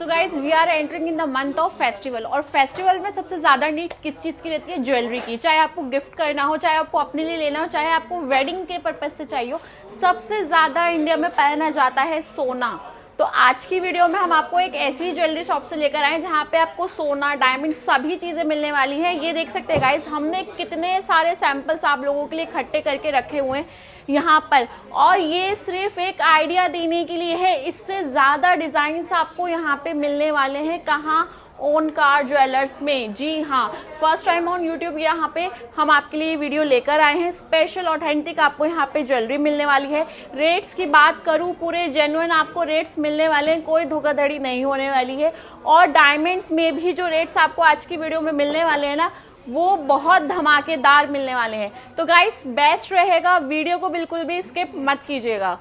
Guys we are entering in the month of festival, और festival में सबसे ज़्यादा नीड किस चीज़ की रहती है? ज्वेलरी की। चाहे आपको गिफ्ट करना हो, चाहे आपको अपने लिए लेना हो, चाहे आपको वेडिंग के पर्पज से चाहिए हो, सबसे ज़्यादा इंडिया में पहना जाता है सोना। तो आज की वीडियो में हम आपको एक ऐसी ज्वेलरी शॉप से लेकर आए जहाँ पे आपको सोना, डायमंड, सभी चीज़ें मिलने वाली हैं। ये देख सकते हैं गाइज, हमने कितने सारे सैंपल्स आप लोगों के लिए इकट्ठे करके रखे हुए हैं यहाँ पर, और ये सिर्फ एक आइडिया देने के लिए है। इससे ज़्यादा डिज़ाइंस आपको यहाँ पे मिलने वाले हैं। कहाँ? ओंकार ज्वेलर्स में। जी हाँ, फर्स्ट टाइम ऑन यूट्यूब यहाँ पे हम आपके लिए वीडियो लेकर आए हैं। स्पेशल ऑथेंटिक आपको यहाँ पे ज्वेलरी मिलने वाली है। रेट्स की बात करूँ, पूरे जेन्युइन आपको रेट्स मिलने वाले हैं, कोई धोखाधड़ी नहीं होने वाली है। और डायमंड्स में भी जो रेट्स आपको आज की वीडियो में मिलने वाले हैं ना, वो बहुत धमाकेदार मिलने वाले हैं। तो गाइस बेस्ट रहेगा, वीडियो को बिल्कुल भी स्किप मत कीजिएगा।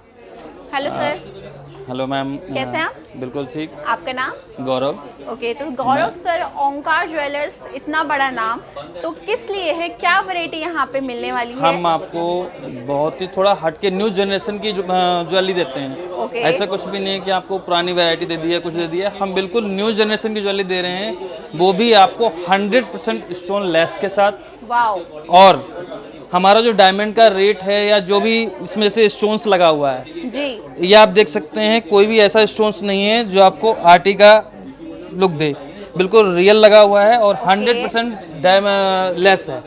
Hello sir. हेलो मैम, कैसे हैं आप? बिल्कुल ठीक। आपका नाम? गौरव। ओके, तो गौरव सर, ओंकार ज्वेलर्स, इतना बड़ा नाम तो किस लिए है? क्या वैरायटी यहाँ पे मिलने वाली है? हम आपको बहुत ही थोड़ा हटके न्यू जनरेशन की ज्वेलरी देते हैं। ओके। ऐसा कुछ भी नहीं है कि आपको पुरानी वैरायटी दे दी है, कुछ दे दिया। हम बिल्कुल न्यू जनरेशन की ज्वेलरी दे रहे हैं, वो भी आपको 100% स्टोन लेस के साथ। वाओ। और हमारा जो डायमंड का रेट है या जो भी इसमें से स्टोन्स लगा हुआ है जी, ये आप देख सकते हैं, कोई भी ऐसा स्टोन्स नहीं है जो आपको आरटी का लुक दे। बिल्कुल रियल लगा हुआ है और 100% लेस है।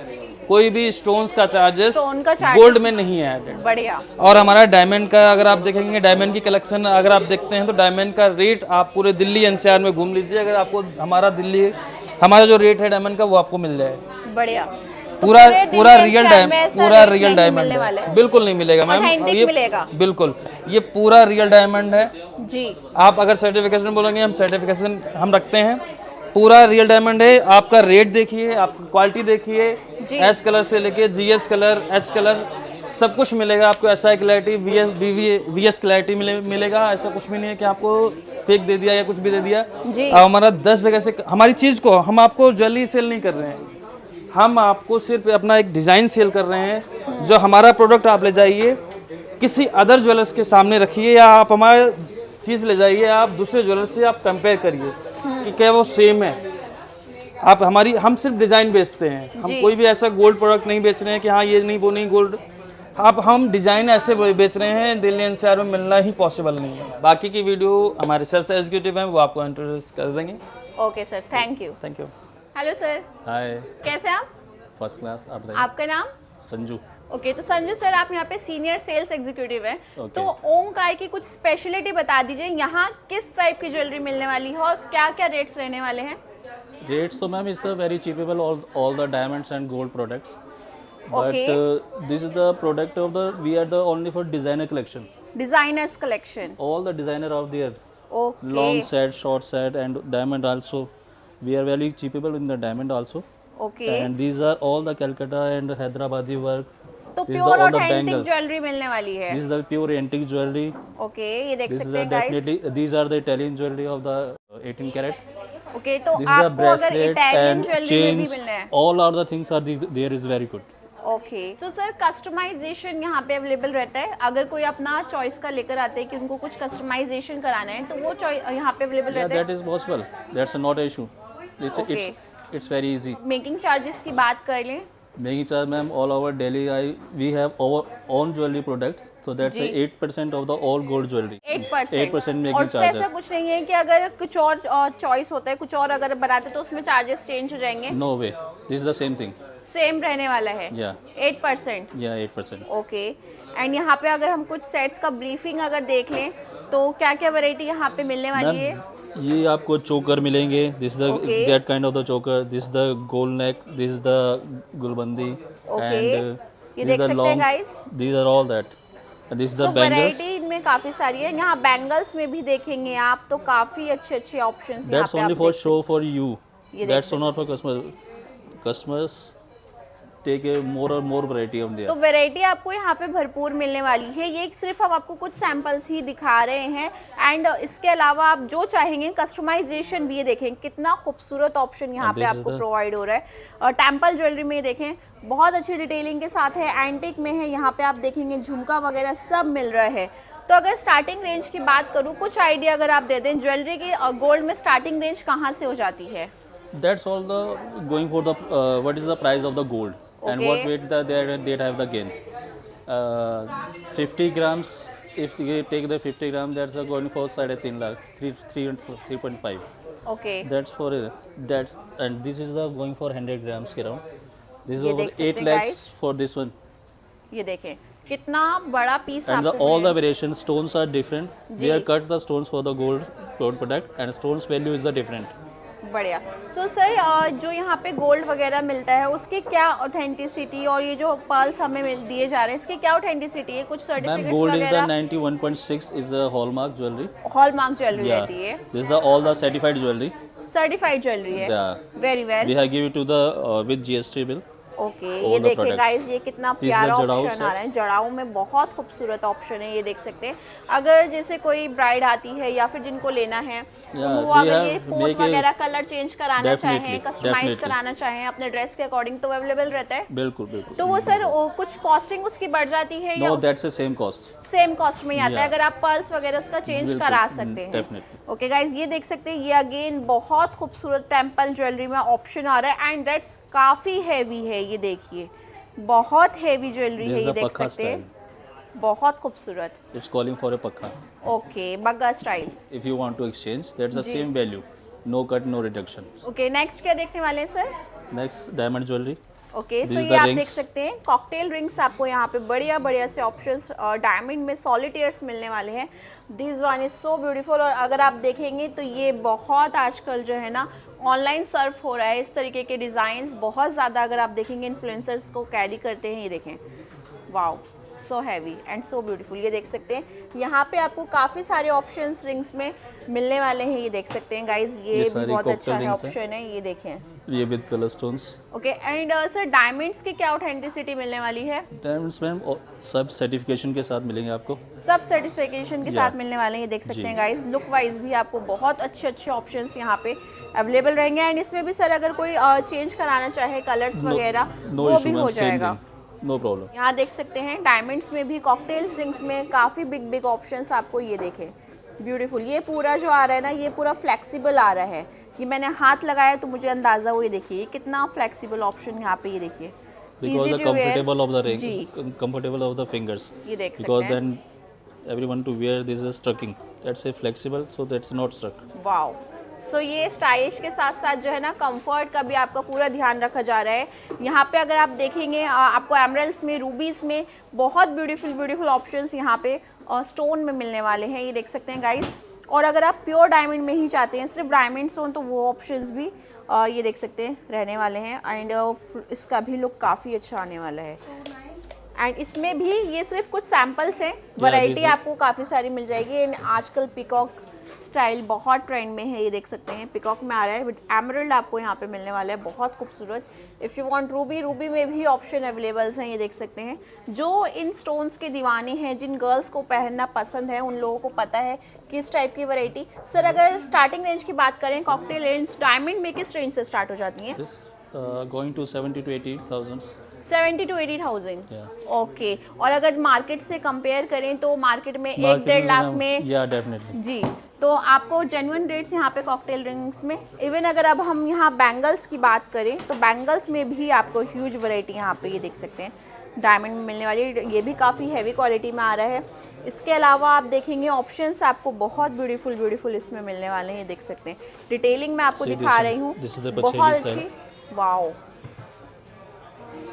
कोई भी स्टोन्स का चार्जेस गोल्ड में नहीं है एडेड। बढ़िया। और हमारा डायमंड का अगर आप देखेंगे, डायमंड की कलेक्शन अगर आप देखते हैं तो डायमंड का रेट आप पूरे दिल्ली एनसीआर में घूम लीजिए, अगर आपको हमारा जो रेट है डायमंड का वो आपको मिल जाए। बढ़िया। पूरा रियल डायमंड है। बिल्कुल नहीं मिलेगा मैम, ये मिलेगा। बिल्कुल ये पूरा रियल डायमंड है जी। आप अगर सर्टिफिकेशन बोलेंगे, हम सर्टिफिकेशन हम रखते हैं। पूरा रियल डायमंड है। आपका रेट देखिए, आपकी क्वालिटी देखिए, एस कलर से लेके जीएस कलर, एच कलर, सब कुछ मिलेगा आपको। एसआई क्लैरिटी, वीएस क्लैरिटी मिलेगा। ऐसा कुछ भी नहीं है कि आपको फेक दे दिया या कुछ भी दे दिया। हमारा 10 जगह से हमारी चीज़ को हम आपको ज्वेलरी सेल नहीं कर रहे हैं, हम आपको सिर्फ अपना एक डिज़ाइन सेल कर रहे हैं। जो हमारा प्रोडक्ट आप ले जाइए, किसी अदर ज्वेलर्स के सामने रखिए, या आप हमारा चीज़ ले जाइए, आप दूसरे ज्वेलर्स से आप कंपेयर करिए कि क्या वो सेम है। हम सिर्फ डिज़ाइन बेचते हैं, हम कोई भी ऐसा गोल्ड प्रोडक्ट नहीं बेच रहे हैं कि हाँ ये नहीं वो नहीं गोल्ड। हम डिज़ाइन ऐसे बेच रहे हैं, दिल्ली एनसीआर में मिलना ही पॉसिबल नहीं है। बाकी की वीडियो हमारे सेल्स एग्जीक्यूटिव हैं, वो आपको इंट्रोड्यूस कर देंगे। Okay sir, thank you. Thank you. Hello sir. Hi. कैसे हैं आप? First class. आप बताइए। आपका नाम? संजू। ओके, तो संजू सर आप यहाँ पे सीनियर सेल्स एग्जीक्यूटिव हैं। तो ओंकार की कुछ स्पेशलिटी बता दीजिए, यहाँ किस टाइप की ज्वेलरी मिलने वाली है और क्या क्या रेट्स रहने वाले हैं? रेट्स तो ma'am is the very cheapable all the diamonds and gold products, but this is the product of the we are the only for designer collection, designers collection, all the designer of there okay, long set, short set and diamond also. We are very cheapable in the diamond also. Okay. And these are all the Calcutta and Hyderabadi work. तो This is pure all the authentic bangles. Jewellery मिलने वाली है। This is the pure antique jewelry. Okay, ये देख This is सकते the हैं guys. definitely these are the Italian jewelry of the 18 karat. Okay, तो This is the आपको अगर bracelet इटालियन and ज्वेलरी में भी chains. मिलना है। All are the things are there is very good. Okay, so sir customisation यहाँ पे available रहता है? अगर कोई अपना चॉइस का लेकर आते हैं कि उनको कुछ कस्टमाइजेशन कराना है, तो वो यहाँ पे अवेलेबल Yeah, रहता है? that is possible. That's not an issue. It's very easy. Making charges की बात कर लें? Making charge, ma'am, all over Delhi, we have our own jewelry products, so that's 8% of the all gold jewelry. 8% making और charges. ऐसा कुछ नहीं है कि अगर कुछ और चॉइस होता है, कुछ और अगर बनाते तो उसमें चार्जेस चेंज हो जाएंगे? No way. This is the same thing. Same रहने वाला है? Yeah. 8%? Yeah, 8%. ओके। एंड यहाँ पे अगर हम कुछ सेट्स का ब्रीफिंग अगर देख लें तो क्या क्या वैरायटी यहाँ पे मिलने वाली है? ये आपको चोकर मिलेंगे, this the that kind of the choker, this the gold neck, this the गुलबंदी, एंड ये देख सकते हैं guys, these are all that, this the bangles. Variety इनमें काफी सारी है। यहाँ बैंगल्स में भी देखेंगे आप तो काफी अच्छे अच्छे ऑप्शंस यहाँ दैट्स पे ओनली आप फॉर देख शो फॉर यू, ये that's not for customers take a more और मोर वैरायटी ऑन देयर। तो वैरायटी आपको यहाँ पे भरपूर मिलने वाली है। ये सिर्फ हम आपको कुछ सैंपल्स ही दिखा रहे हैं, एंड इसके अलावा आप जो चाहेंगे कस्टमाइजेशन भी, ये देखें कितना खूबसूरत ऑप्शन यहाँ पे आपको प्रोवाइड हो रहा है। और टेम्पल ज्वेलरी में देखें बहुत अच्छी डिटेलिंग के साथ है, एंटिक में है, यहाँ पे आप देखेंगे झुमका वगैरह सब मिल रहा है। तो अगर स्टार्टिंग रेंज की बात करूँ, कुछ आइडिया अगर आप दे दें ज्वेलरी की गोल्ड में स्टार्टिंग रेंज कहाँ से हो जाती है? That's all the going for the what is the price of the gold and what Okay. weight they have the gain. 50 grams, if you take the 50 gram, that's going for 3.5 lakh, 3.5. Okay, That's for that's and this is the going for 100 grams around. This is ये over देख सकते 8 हैं lakhs guys। for this one. ये देखें कितना बड़ा piece And आपको all the मिलेगा। variation stones are different. We जी। have cut the stones for the gold product and stones value is the different. बढ़िया। सो सर जो यहाँ पे गोल्ड वगैरह मिलता है उसकी क्या ऑथेंटिसिटी, और ये जो पर्ल्स हमें दिए जा रहे हैं इसकी क्या ऑथेंटिसिटी है? कुछ Ma'am, certificates gold is the वगैरह? 91.6 is the hallmark jewelry. Hallmark jewellery Yeah, रहती है, this is the all the certified jewelry. Certified jewellery है। Yeah. Very well. We have give it to the with GST bill. Okay, all ये the देखिए products. Guys, ये कितना This is प्यारा the जड़ाऊ option uh set. रहा है। जड़ाऊ में बहुत खूबसूरत ऑप्शन है, ये देख सकते हैं। अगर जैसे कोई ब्राइड आती है या फिर जिनको लेना है तो Yeah, वो we अगर have ये पोत make a- वगैरह कलर चेंज कराना Definitely, चाहें, कस्टमाइज definitely. कराना चाहें अपने ड्रेस के अकॉर्डिंग, तो अवेलेबल रहता है। बिल्कुल बिल्कुल। तो वो सर कुछ कॉस्टिंग उसकी बढ़ जाती है या No, that's the same cost. Same cost में ही आता है? Yeah. अगर आप पर्ल्स वगैरह उसका चेंज बिल्कुल, करा सकते हैं। definitely. ओके गाइज, ये देख सकते हैं, ये अगेन बहुत खूबसूरत टेम्पल ज्वेलरी में ऑप्शन आ रहा है एंड दैट्स काफ़ी हैवी है। ये देखिए बहुत हैवी ज्वेलरी This है, is ये the देख pakha सकते हैं, style. बहुत खूबसूरत। It's calling for a pakha. Okay, Bagga style. If you want to exchange, that's the जी। same value. No cut, no reduction. Okay, next क्या देखने वाले हैं sir? Next, diamond jewelry. Okay, This so is ये the आप rings. देख सकते हैं कॉकटेल रिंग्स आपको यहाँ पे बढ़िया बढ़िया से ऑप्शंस डायमंड में सॉलिटेयर्स मिलने वाले हैं। This one is so beautiful. और अगर आप देखेंगे तो ये बहुत आजकल जो है ना ऑनलाइन सर्व हो रहा है, इस तरीके के डिज़ाइंस बहुत ज़्यादा अगर आप देखेंगे इन्फ्लुएंसर्स को कैरी करते हैं। ये देखें, wow, so heavy and so beautiful. ये देख सकते हैं यहाँ पे आपको काफ़ी सारे ऑप्शंस रिंग्स में मिलने वाले हैं। ये देख सकते हैं गाइज, ये भी सारी बहुत अच्छा cocktail है rings हैं। ऑप्शन है। ये देखें, ये with color stones. Okay. And sir diamonds की क्या ऑथेंटिसिटी मिलने वाली है? Diamonds मैम सब सर्टिफिकेशन के साथ मिलेंगे आपको। सब सर्टिफिकेशन के Yeah. साथ मिलने वाले हैं। ये देख सकते जी। हैं गाइज, लुक वाइज भी आपको बहुत अच्छे अच्छे ऑप्शंस यहाँ पे अवेलेबल रहेंगे। एंड इसमें भी सर अगर कोई चेंज कराना चाहे कलर्स वगैरह No वो issue भी मैम, हो same जाएगा। thing. No problem. यहाँ देख सकते हैं डायमंड्स में भी कॉकटेल्स रिंग्स में काफ़ी बिग बिग ऑप्शंस आपको ये देखें, ब्यूटीफुल। ये पूरा जो आ रहा है ना, ये पूरा फ्लेक्सिबल आ रहा है। ये मैंने हाथ लगाया तो मुझे अंदाज़ा हुआ। ये देखिए ये कितना फ्लेक्सिबल ऑप्शन यहाँ पे, ये देखिए Because Easy the to wear। comfortable of the ring, ji, comfortable of the fingers. ये देख सकते Because हैं। then everyone to wear this is strucking. That's a flexible, so that's not struck. Wow, so ये stylish के साथ साथ जो है ना कंफर्ट का भी आपका पूरा ध्यान रखा जा रहा है। यहाँ पे अगर आप देखेंगे आपको एमरल्ड्स में, रूबीज़ में बहुत ब्यूटीफुल ब्यूटीफुल ऑप्शंस यहाँ पे स्टोन में मिलने वाले हैं। ये देख सकते हैं गाइस। और अगर आप प्योर डायमंड में ही चाहते हैं, सिर्फ डायमंड स्टोन, तो वो ऑप्शंस भी ये देख सकते हैं रहने वाले हैं। एंड इसका भी लुक काफ़ी अच्छा आने वाला है। एंड इसमें भी ये सिर्फ कुछ सैम्पल्स हैं, वैरायटी आपको काफ़ी सारी मिल जाएगी। एंड आजकल पिकॉक स्टाइल बहुत ट्रेंड में है। ये देख सकते हैं पिकॉक में आ रहा है, बट एमरल्ड आपको यहाँ पे मिलने वाला है, बहुत खूबसूरत। If you want Ruby, Ruby में भी ऑप्शन अवेलेबल्स हैं। ये देख सकते हैं, जो इन स्टोन्स के दीवाने हैं, जिन गर्ल्स को पहनना पसंद है, उन लोगों को पता है किस टाइप की वैरायटी। सर अगर स्टार्टिंग रेंज की बात करें, कॉकटेल रेंज डायमंड में किस रेंज से स्टार्ट हो जाती हैं? This going to 70 to 80,000. 70 to 80,000। Yeah. Okay. और अगर मार्केट से कंपेयर करें तो मार्केट में Market 1-1.5 लाख मैम, में Yeah, definitely. जी, तो आपको जेन्युइन रेट्स यहाँ पे कॉकटेल रिंग्स में। इवन अगर अब हम यहाँ बैंगल्स की बात करें तो बैंगल्स में भी आपको ह्यूज वैरायटी यहाँ पे ये देख सकते हैं डायमंड में मिलने वाली। ये भी काफ़ी हैवी क्वालिटी में आ रहा है। इसके अलावा आप देखेंगे ऑप्शंस आपको बहुत ब्यूटीफुल ब्यूटीफुल इसमें मिलने वाले हैं। ये देख सकते हैं, डिटेलिंग में आपको See दिखा this रही one. हूँ, This is the बहुत Pacheli अच्छी। style. वाओ,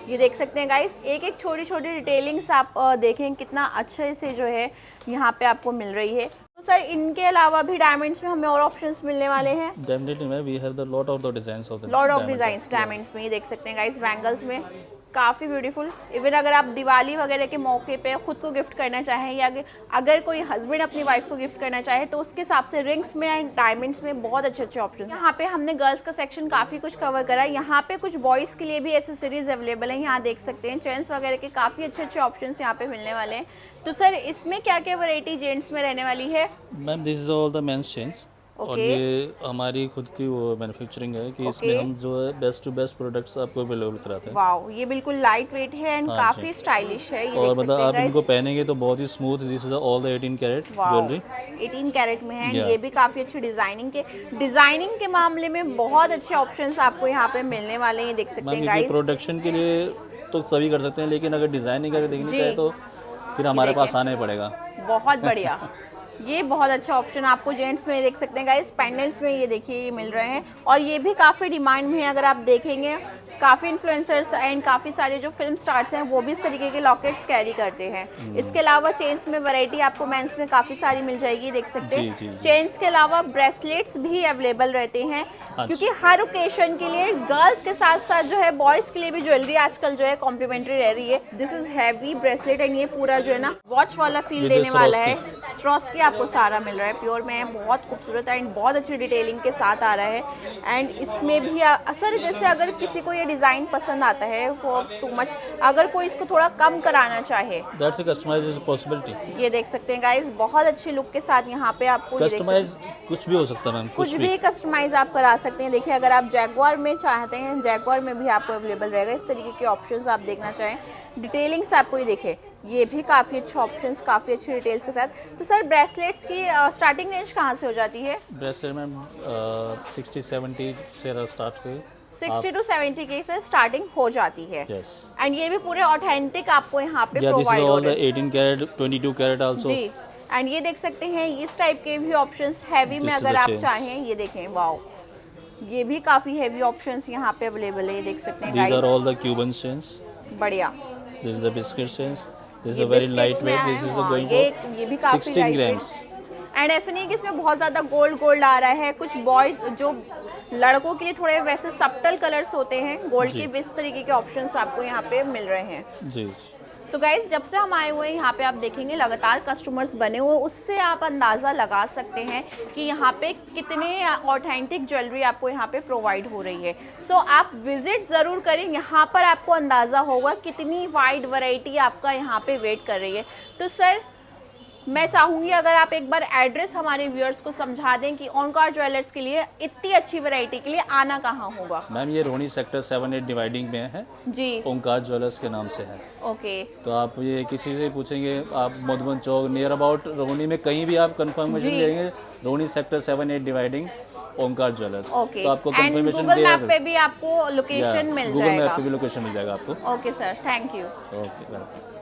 ये देख सकते हैं गाइस, एक एक छोटी छोटी डिटेलिंग्स आप देखें कितना अच्छे से जो है यहाँ पे आपको मिल रही है। तो सर इनके अलावा भी डायमंड्स में हमें और ऑप्शंस मिलने वाले हैं। Definitely, ma'am, we have the lot of the designs of the lot of diamonds. Designs diamonds में। ये देख सकते हैं गाइस, बैंगल्स में काफ़ी ब्यूटीफुल। इवन अगर आप दिवाली वगैरह के मौके पे खुद को गिफ्ट करना चाहें, या अगर कोई हस्बैंड अपनी वाइफ को गिफ्ट करना चाहे, तो उसके हिसाब से रिंग्स में एंड डायमंड्स में बहुत अच्छे अच्छे ऑप्शन। यहाँ पे हमने गर्ल्स का सेक्शन काफ़ी कुछ कवर करा। यहाँ पे कुछ बॉयज़ के लिए भी एसेसरीज अवेलेबल हैं। यहाँ देख सकते हैं चेन्स वगैरह के काफ़ी अच्छे अच्छे ऑप्शन यहाँ पे मिलने वाले हैं। तो सर इसमें क्या क्या वैरायटी जेंट्स में रहने वाली है? Ma'am, this is all the men's chains. और ओके ये हमारी खुद की वो मैन्युफैक्चरिंग है कि इसमें ओके। हम जो है बेस्ट टू बेस्ट प्रोडक्ट्स आपको अवेलेबल कराते हैं। वाओ, ये बिल्कुल लाइट वेट है एंड हाँ जी। काफी स्टाइलिश है, ये और देख मतलब सकते हैं आप इनको गाइस। पहनेंगे तो बहुत ही smooth, this is all the 18 carat wow, jewellery. 18 carat में है। Yeah. ये भी काफ़ी अच्छी डिज़ाइनिंग के मामले में बहुत अच्छे ऑप्शंस आपको यहाँ पे मिलने वाले हैं, ये देख सकते मैम हैं क्योंकि गाइस। प्रोडक्शन के लिए तो सभी कर सकते हैं, लेकिन अगर डिज़ाइनिंग करके देखनी जी। चाहे तो फिर हमारे देखें। पास आना ही पड़ेगा। बहुत बढ़िया, ये बहुत अच्छा ऑप्शन आपको जेंट्स में देख सकते हैं गाइस। पेंडेंट्स में ये देखिए ये मिल रहे हैं और ये भी काफ़ी डिमांड में है। अगर आप देखेंगे काफ़ी इन्फ्लुएंसर्स एंड काफ़ी सारे जो फिल्म स्टार्स हैं वो भी इस तरीके के लॉकेट्स कैरी करते हैं। इसके अलावा चेन्स में वैरायटी आपको मेंस में काफ़ी सारी मिल जाएगी, देख सकते जी, हैं। जी, जी। चेन्स के अलावा ब्रेसलेट्स भी अवेलेबल रहते हैं, हाँ जी। क्योंकि हर ओकेशन के लिए गर्ल्स के साथ साथ जो है बॉयज़ के लिए भी ज्वेलरी आजकल जो है कॉम्प्लीमेंट्री रह रही है। This is heavy bracelet and ये पूरा जो है ना वॉच वाला फील With देने this वाला है। Swarovski। Swarovski आपको सारा मिल रहा है, प्योर में है, बहुत खूबसूरत एंड बहुत अच्छी डिटेलिंग के साथ आ रहा है। एंड इसमें भी सर जैसे अगर किसी को ये डिज़ाइन पसंद आता है फॉर टू मच, अगर कोई इसको थोड़ा कम कराना चाहे, दैट्स अ कस्टमाइज पॉसिबिलिटी। ये देख सकते हैं गाइस, बहुत अच्छे लुक के साथ यहाँ पे आपको ये देख सकते हैं। कस्टमाइज कुछ भी हो सकता है मैम, कुछ भी कस्टमाइज आप करा सकते हैं। देखिए अगर आप जैगवार में चाहते हैं, जैगवार में भी आपको अवेलेबल रहेगा। इस तरीके के ऑप्शंस आप देखना चाहें, डिटेलिंग्स आपको ये देखें, ये भी काफ़ी अच्छे ऑप्शंस, काफ़ी अच्छी डिटेल्स के साथ। तो सर ब्रेसलेट्स की स्टार्टिंग रेंज कहाँ से हो जाती है? ब्रेसलेट मैम 60-70 से स्टार्ट हुई। 60 to 70 के से स्टार्टिंग हो जाती है। यस, एंड ये भी पूरे ऑथेंटिक आपको यहाँ पे या दिस इज प्रोवाइड हो ऑल द रहे हैं। 18 कैरेट 22 कैरेट आल्सो। जी, एंड ये देख सकते हैं इस टाइप के भी ऑप्शंस हैवी में This is अगर the आप chains। चाहें, ये देखें, वाओ, ये भी काफ़ी हैवी ऑप्शंस यहाँ पे अवेलेबल है, ये देख सकते हैं These are guys. all the Cuban chains. बढ़िया, This is the biscuit chains. This is ये a very biscuits में lightweight. आए This हैं, is a हाँ, going ये भी for काफ़ी 16 grams. एंड ऐसा नहीं है कि इसमें बहुत ज़्यादा गोल्ड आ रहा है। कुछ बॉयज जो लड़कों के लिए थोड़े वैसे सब्टल कलर्स होते हैं गोल्ड जी। के, इस तरीके के ऑप्शंस आपको यहाँ पे मिल रहे हैं। जी। सो गाइज, जब से हम आए हुए हैं यहाँ पे आप देखेंगे लगातार कस्टमर्स बने हुए, उससे आप अंदाज़ा लगा सकते हैं कि यहाँ पे कितने ऑथेंटिक ज्वेलरी आपको यहाँ पे प्रोवाइड हो रही है। सो आप विजिट ज़रूर करें, यहाँ पर आपको अंदाज़ा होगा कितनी वाइड वैरायटी आपका यहाँ पे वेट कर रही है। तो सर मैं चाहूँगी अगर आप एक बार एड्रेस हमारे व्यूअर्स को समझा दें कि ओंकार ज्वेलर्स के लिए इतनी अच्छी वैरायटी के लिए आना कहाँ होगा। मैम ये रोहिणी सेक्टर 7-8 डिवाइडिंग में है, जी, ओंकार ज्वेलर्स के नाम से है। ओके, तो आप ये किसी से पूछेंगे, आप मधुबन चौक नियर अबाउट रोहिणी में कहीं भी आप कंफर्मेशन जी। लेंगे, रोहिणी सेक्टर 7-8 डिवाइडिंग ओंकार ज्वेलर्स। ओके, तो आपको एंड कंफर्मेशन गूगल मैप पे भी आपको लोकेशन मिल गूगल मैप जाएगा। पे भी लोकेशन मिल जाएगा आपको। Okay sir, thank you. Okay, welcome.